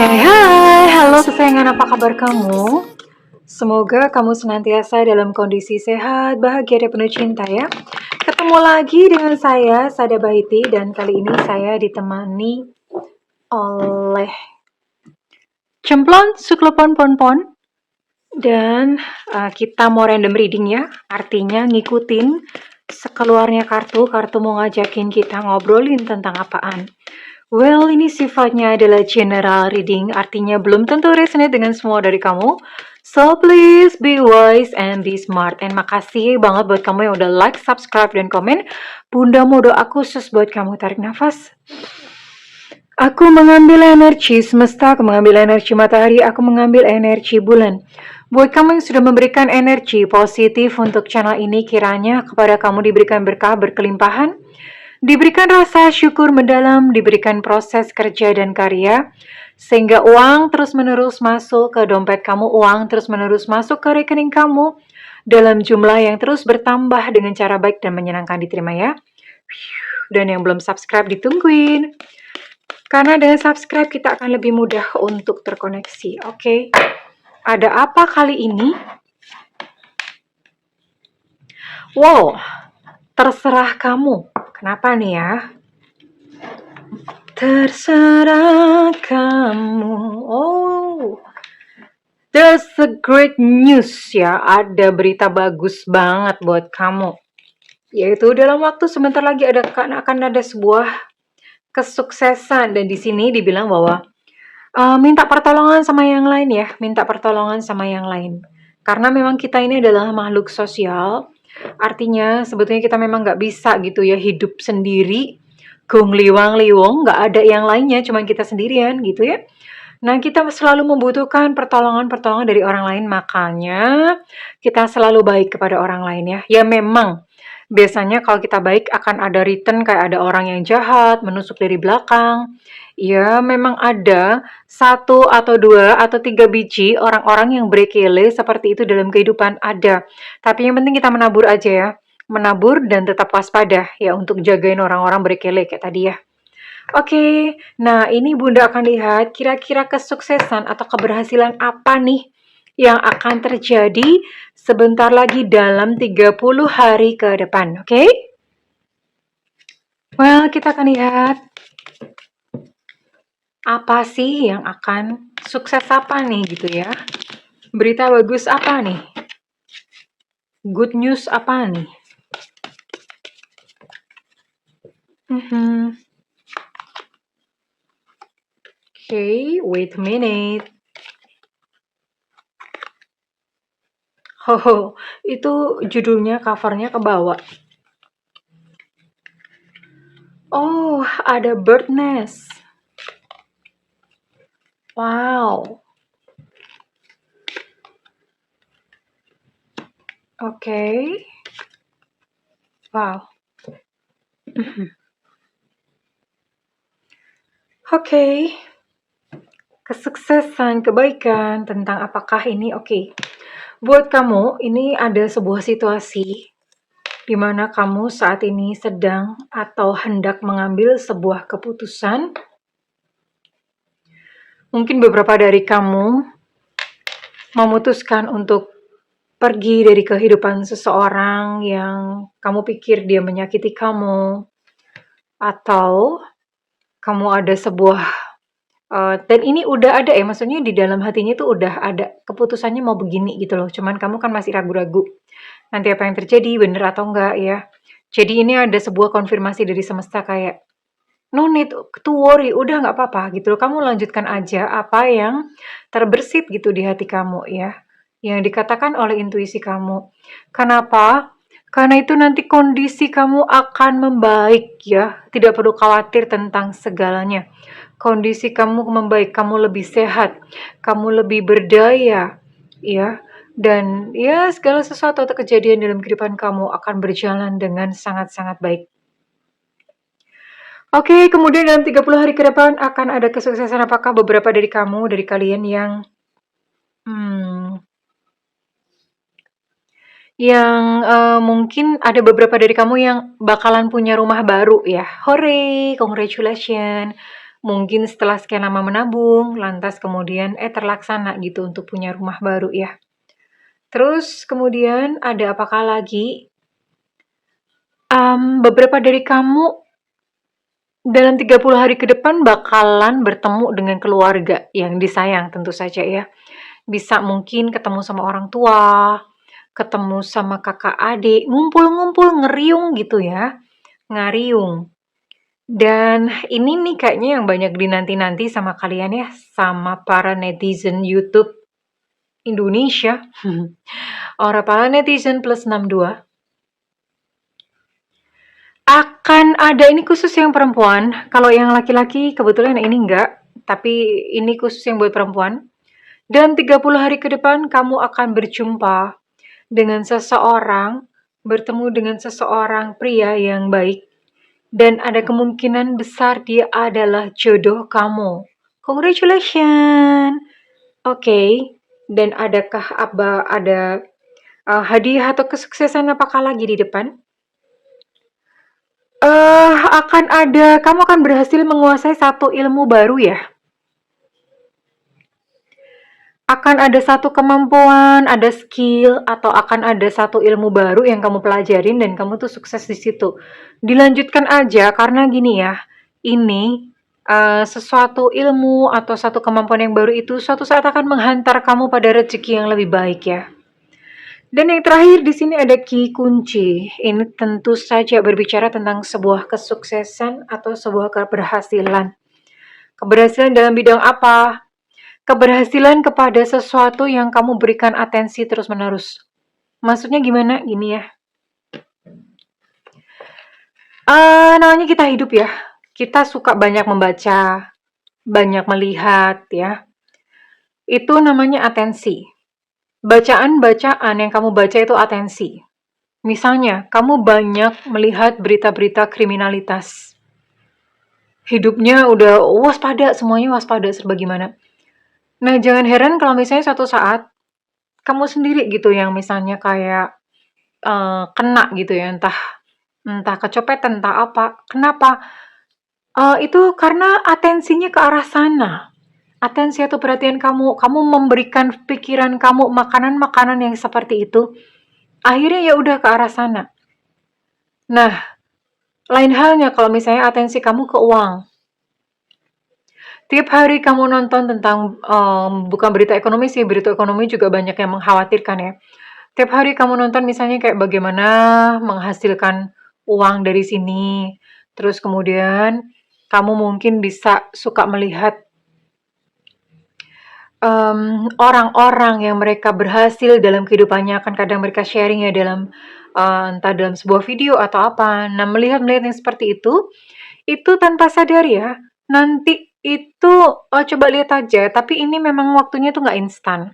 Hai hai, halo kesayangan, apa kabar kamu? Semoga kamu senantiasa dalam kondisi sehat, bahagia, dan penuh cinta ya. Ketemu lagi dengan saya, Sada Bahiti, dan kali ini saya ditemani oleh Cemplon Suklepon Ponpon. Dan kita mau random reading ya, artinya ngikutin sekeluarnya kartu mau ngajakin kita ngobrolin tentang apaan. Well, ini sifatnya adalah general reading, artinya belum tentu resonate dengan semua dari kamu. So, please be wise and be smart. And makasih banget buat kamu yang udah like, subscribe, dan komen. Bunda mau doa khusus buat kamu. Tarik nafas. Aku mengambil energi semesta, aku mengambil energi matahari, aku mengambil energi bulan. Buat kamu yang sudah memberikan energi positif untuk channel ini, kiranya kepada kamu diberikan berkah berkelimpahan, diberikan rasa syukur mendalam, diberikan proses kerja dan karya, sehingga uang terus-menerus masuk ke dompet kamu, uang terus-menerus masuk ke rekening kamu, dalam jumlah yang terus bertambah dengan cara baik dan menyenangkan. Diterima ya. Dan yang belum subscribe ditungguin. Karena dengan subscribe kita akan lebih mudah untuk terkoneksi. Oke. Ada apa kali ini? Wow, terserah kamu. Kenapa nih ya? Terserah kamu. Oh, there's a great news ya. Ada berita bagus banget buat kamu. Yaitu dalam waktu sebentar lagi akan ada sebuah kesuksesan. Dan di sini dibilang bahwa minta pertolongan sama yang lain ya. Minta pertolongan sama yang lain. Karena memang kita ini adalah makhluk sosial. Artinya sebetulnya kita memang nggak bisa gitu ya hidup sendiri. Gong liwang liwong, nggak ada yang lainnya, cuma kita sendirian gitu ya. Nah, kita selalu membutuhkan pertolongan-pertolongan dari orang lain, makanya kita selalu baik kepada orang lain ya. Ya memang, biasanya kalau kita baik akan ada return kayak ada orang yang jahat, menusuk dari belakang. Ya, memang ada 1 atau 2 atau 3 biji orang-orang yang berkele seperti itu dalam kehidupan ada. Tapi yang penting kita menabur aja ya. Menabur dan tetap waspada ya untuk jagain orang-orang berkele kayak tadi ya. Oke, nah ini Bunda akan lihat kira-kira kesuksesan atau keberhasilan apa nih yang akan terjadi sebentar lagi dalam 30 hari ke depan, oke? Well, kita akan lihat apa sih yang akan sukses apa nih gitu ya. Berita bagus apa nih? Good news apa nih? Okay, wait a minute. Oh, itu judulnya, covernya ke bawah. Oh, ada bird nest. Wow. Oke. Wow. Oke. Kesuksesan, kebaikan, tentang apakah ini oke. Buat kamu, ini ada sebuah situasi di mana kamu saat ini sedang atau hendak mengambil sebuah keputusan. Mungkin beberapa dari kamu memutuskan untuk pergi dari kehidupan seseorang yang kamu pikir dia menyakiti kamu, atau kamu ada sebuah dan ini udah ada ya, maksudnya di dalam hatinya tuh udah ada keputusannya mau begini gitu loh, cuman kamu kan masih ragu-ragu nanti apa yang terjadi, bener atau enggak ya. Jadi ini ada sebuah konfirmasi dari semesta kayak, no need to worry, udah nggak apa-apa gitu loh, kamu lanjutkan aja apa yang terbersit gitu di hati kamu ya, yang dikatakan oleh intuisi kamu. Kenapa? Karena itu nanti kondisi kamu akan membaik ya, tidak perlu khawatir tentang segalanya. Kondisi kamu membaik, kamu lebih sehat, kamu lebih berdaya, ya. Dan ya segala sesuatu atau kejadian dalam kehidupan kamu akan berjalan dengan sangat-sangat baik. Oke, kemudian dalam 30 hari ke depan akan ada kesuksesan. Apakah beberapa dari kamu, dari kalian yang mungkin ada beberapa dari kamu yang bakalan punya rumah baru ya. Hore, congratulations. Mungkin setelah sekian lama menabung, lantas kemudian terlaksana gitu untuk punya rumah baru ya. Terus kemudian ada apakah lagi? Beberapa dari kamu dalam 30 hari ke depan bakalan bertemu dengan keluarga yang disayang tentu saja ya. Bisa mungkin ketemu sama orang tua, ketemu sama kakak adik, ngumpul-ngumpul ngeriung gitu ya, ngariung. Dan ini nih kayaknya yang banyak dinanti-nanti sama kalian ya, sama para netizen YouTube Indonesia. Ora para netizen plus 62. Akan ada ini khusus yang perempuan, kalau yang laki-laki kebetulan ini enggak, tapi ini khusus yang buat perempuan. Dan 30 hari ke depan kamu akan berjumpa dengan seseorang, bertemu dengan seseorang pria yang baik, dan ada kemungkinan besar dia adalah jodoh kamu. Congratulations! Oke, dan adakah ada hadiah atau kesuksesan apakah lagi di depan? Kamu akan berhasil menguasai satu ilmu baru ya. Akan ada satu kemampuan, ada skill, atau akan ada satu ilmu baru yang kamu pelajarin dan kamu tuh sukses di situ. Dilanjutkan aja karena gini ya, ini sesuatu ilmu atau satu kemampuan yang baru itu suatu saat akan menghantar kamu pada rezeki yang lebih baik ya. Dan yang terakhir di sini ada key kunci. Ini tentu saja berbicara tentang sebuah kesuksesan atau sebuah keberhasilan. Keberhasilan dalam bidang apa? Keberhasilan kepada sesuatu yang kamu berikan atensi terus-menerus. Maksudnya gimana? Gini ya. Namanya kita hidup ya. Kita suka banyak membaca, banyak melihat ya. Itu namanya atensi. Bacaan-bacaan yang kamu baca itu atensi. Misalnya, kamu banyak melihat berita-berita kriminalitas. Hidupnya udah waspada, semuanya waspada serba gimana. Nah, jangan heran kalau misalnya suatu saat kamu sendiri gitu yang misalnya kayak kena gitu ya, entah kecopetan, entah apa. Kenapa? Itu karena atensinya ke arah sana. Atensi atau perhatian kamu memberikan pikiran kamu makanan-makanan yang seperti itu, akhirnya ya udah ke arah sana. Nah, lain halnya kalau misalnya atensi kamu ke uang. Tiap hari kamu nonton tentang, bukan berita ekonomi sih, berita ekonomi juga banyak yang mengkhawatirkan ya. Tiap hari kamu nonton misalnya kayak bagaimana menghasilkan uang dari sini, terus kemudian kamu mungkin bisa suka melihat orang-orang yang mereka berhasil dalam kehidupannya, kan kadang mereka sharing ya dalam entah dalam sebuah video atau apa. Nah, melihat-melihat yang seperti itu tanpa sadar ya, nanti itu coba lihat aja, tapi ini memang waktunya tuh nggak instan.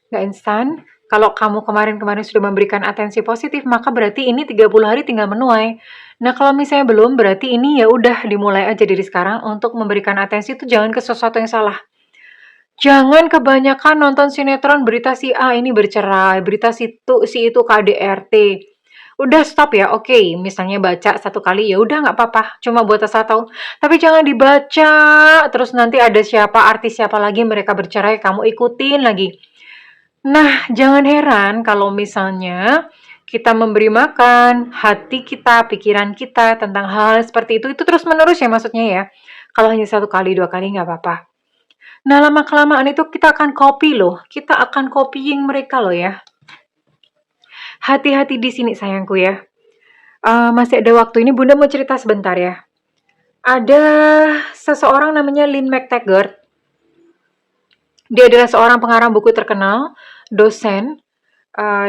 Nggak instan. Kalau kamu kemarin-kemarin sudah memberikan atensi positif, maka berarti ini 30 hari tinggal menuai. Nah, kalau misalnya belum, berarti ini ya udah dimulai aja dari sekarang untuk memberikan atensi itu jangan ke sesuatu yang salah. Jangan kebanyakan nonton sinetron berita si A ini bercerai, berita si itu KDRT. Udah stop ya, oke. Misalnya baca satu kali ya udah nggak apa-apa, cuma buat asal tahu. Tapi jangan dibaca terus nanti ada artis siapa lagi mereka bercerai, kamu ikutin lagi. Nah, jangan heran kalau misalnya kita memberi makan hati kita, pikiran kita tentang hal seperti itu terus-menerus ya maksudnya ya. Kalau hanya satu kali, dua kali nggak apa-apa. Nah, lama-kelamaan itu kita akan copy loh. Kita akan copying mereka loh ya. Hati-hati di sini sayangku ya. Masih ada waktu ini Bunda mau cerita sebentar ya. Ada seseorang namanya Lynn McTaggart. Dia adalah seorang pengarang buku terkenal, dosen,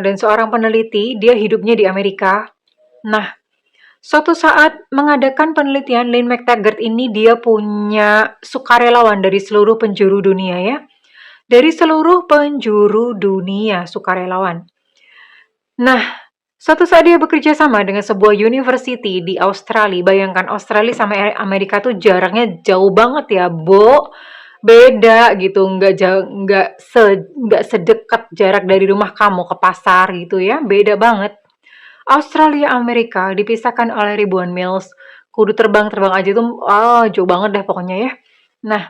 dan seorang peneliti. Dia hidupnya di Amerika. Nah, suatu saat mengadakan penelitian, Lynn McTaggart ini dia punya sukarelawan dari seluruh penjuru dunia ya. Dari seluruh penjuru dunia sukarelawan. Nah, suatu saat dia bekerja sama dengan sebuah university di Australia. Bayangkan Australia sama Amerika tuh jaraknya jauh banget ya, Bo. Beda gitu, nggak sedekat jarak dari rumah kamu ke pasar gitu ya, beda banget. Australia Amerika dipisahkan oleh ribuan miles. Kudu terbang aja tuh, jauh banget deh pokoknya ya. Nah,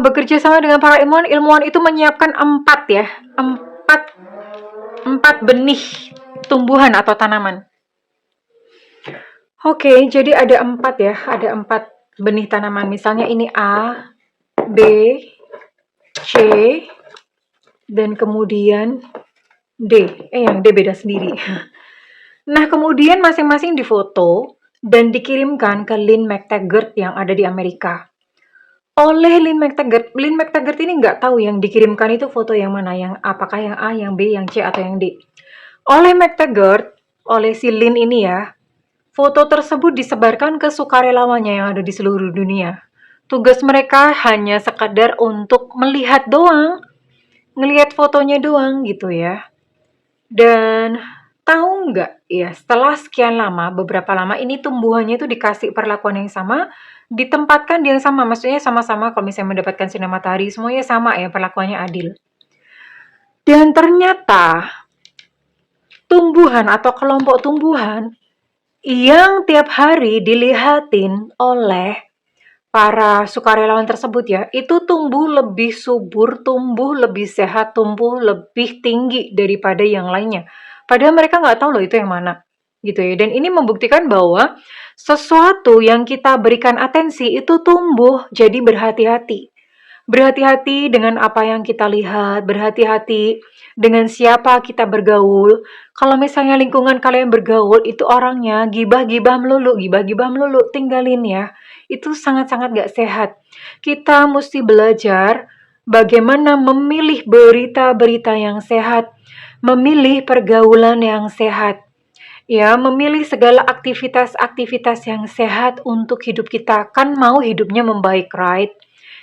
bekerja sama dengan para ilmuwan, ilmuwan itu menyiapkan 4 ya, 4 benih tumbuhan atau tanaman. Oke, jadi ada 4 ya, ada 4 benih tanaman. Misalnya ini A, B, C, dan kemudian D. Yang D beda sendiri. Nah, kemudian masing-masing difoto dan dikirimkan ke Lynn McTaggart yang ada di Amerika. Oleh Lynn McTaggart ini nggak tahu yang dikirimkan itu foto yang mana, yang apakah yang A, yang B, yang C, atau yang D. Oleh McTaggart, oleh si Lynn ini ya, foto tersebut disebarkan ke sukarelawannya yang ada di seluruh dunia. Tugas mereka hanya sekadar untuk melihat doang, ngelihat fotonya doang gitu ya. Dan tahu nggak ya, setelah sekian lama, beberapa lama ini tumbuhannya itu dikasih perlakuan yang sama, ditempatkan yang sama, maksudnya sama-sama kalau misalnya mendapatkan sinar matahari, semuanya sama ya, perlakuannya adil. Dan ternyata tumbuhan atau kelompok tumbuhan yang tiap hari dilihatin oleh para sukarelawan tersebut ya, itu tumbuh lebih subur, tumbuh lebih sehat, tumbuh lebih tinggi daripada yang lainnya. Padahal mereka nggak tahu loh itu yang mana, gitu ya. Dan ini membuktikan bahwa sesuatu yang kita berikan atensi itu tumbuh, jadi berhati-hati. Berhati-hati dengan apa yang kita lihat, berhati-hati dengan siapa kita bergaul. Kalau misalnya lingkungan kalian bergaul, itu orangnya gibah-gibah melulu, tinggalin ya. Itu sangat-sangat gak sehat. Kita mesti belajar bagaimana memilih berita-berita yang sehat, memilih pergaulan yang sehat. Ya, memilih segala aktivitas-aktivitas yang sehat untuk hidup kita. Kan mau hidupnya membaik, right?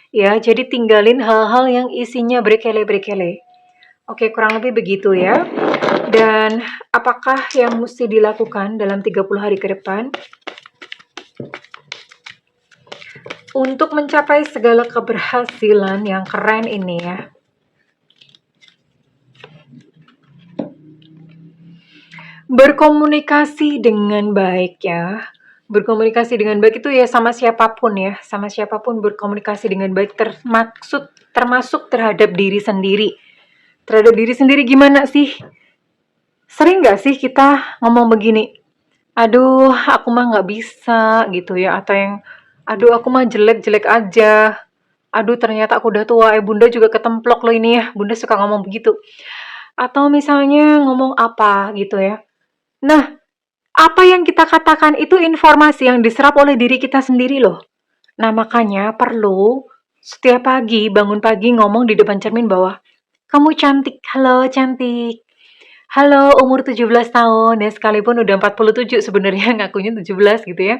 Ya, jadi tinggalin hal-hal yang isinya berkele-berkele. Oke, kurang lebih begitu ya. Dan apakah yang mesti dilakukan dalam 30 hari ke depan? Untuk mencapai segala keberhasilan yang keren ini ya. Berkomunikasi dengan baik ya. Berkomunikasi dengan baik itu ya sama siapapun ya. Sama siapapun berkomunikasi dengan baik termasuk terhadap diri sendiri. Terhadap diri sendiri gimana sih? Sering gak sih kita ngomong begini? Aduh, aku mah gak bisa gitu ya. Atau yang, aduh aku mah jelek-jelek aja. Aduh ternyata aku udah tua, bunda juga ketemplok loh ini ya. Bunda suka ngomong begitu. Atau misalnya ngomong apa gitu ya. Nah, apa yang kita katakan itu informasi yang diserap oleh diri kita sendiri loh. Nah, makanya perlu setiap pagi, bangun pagi ngomong di depan cermin bahwa kamu cantik, halo cantik. Halo, umur 17 tahun, ya sekalipun udah 47 sebenarnya ngakunya 17 gitu ya.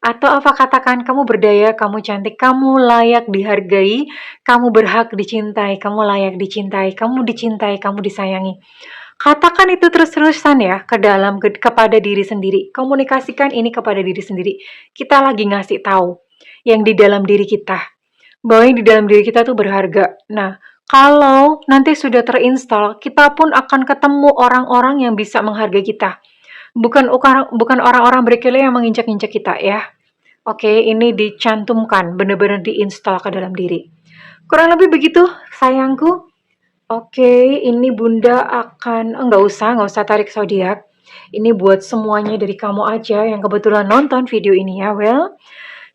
Atau apa katakan, kamu berdaya, kamu cantik, kamu layak dihargai, kamu berhak dicintai, kamu layak dicintai, kamu disayangi. Katakan itu terus-terusan ya kepada diri sendiri. Komunikasikan ini kepada diri sendiri. Kita lagi ngasih tahu yang di dalam diri kita. Bahwa yang di dalam diri kita tuh berharga. Nah, kalau nanti sudah terinstall, kita pun akan ketemu orang-orang yang bisa menghargai kita. Bukan orang-orang berkele yang menginjak-injak kita ya. Oke, ini dicantumkan, benar-benar diinstal ke dalam diri. Kurang lebih begitu, sayangku. Oke, ini Bunda akan nggak usah tarik zodiak. Ini buat semuanya dari kamu aja yang kebetulan nonton video ini ya. Well,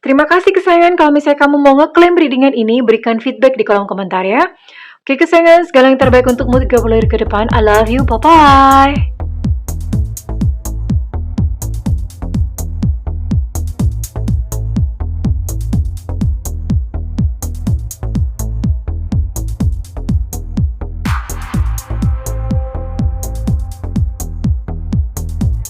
terima kasih kesayangan. Kalau misalnya kamu mau ngeklaim readingan ini, berikan feedback di kolom komentar ya. Oke kesayangan, segala yang terbaik untukmu 30 hari ke depan. I love you, bye-bye.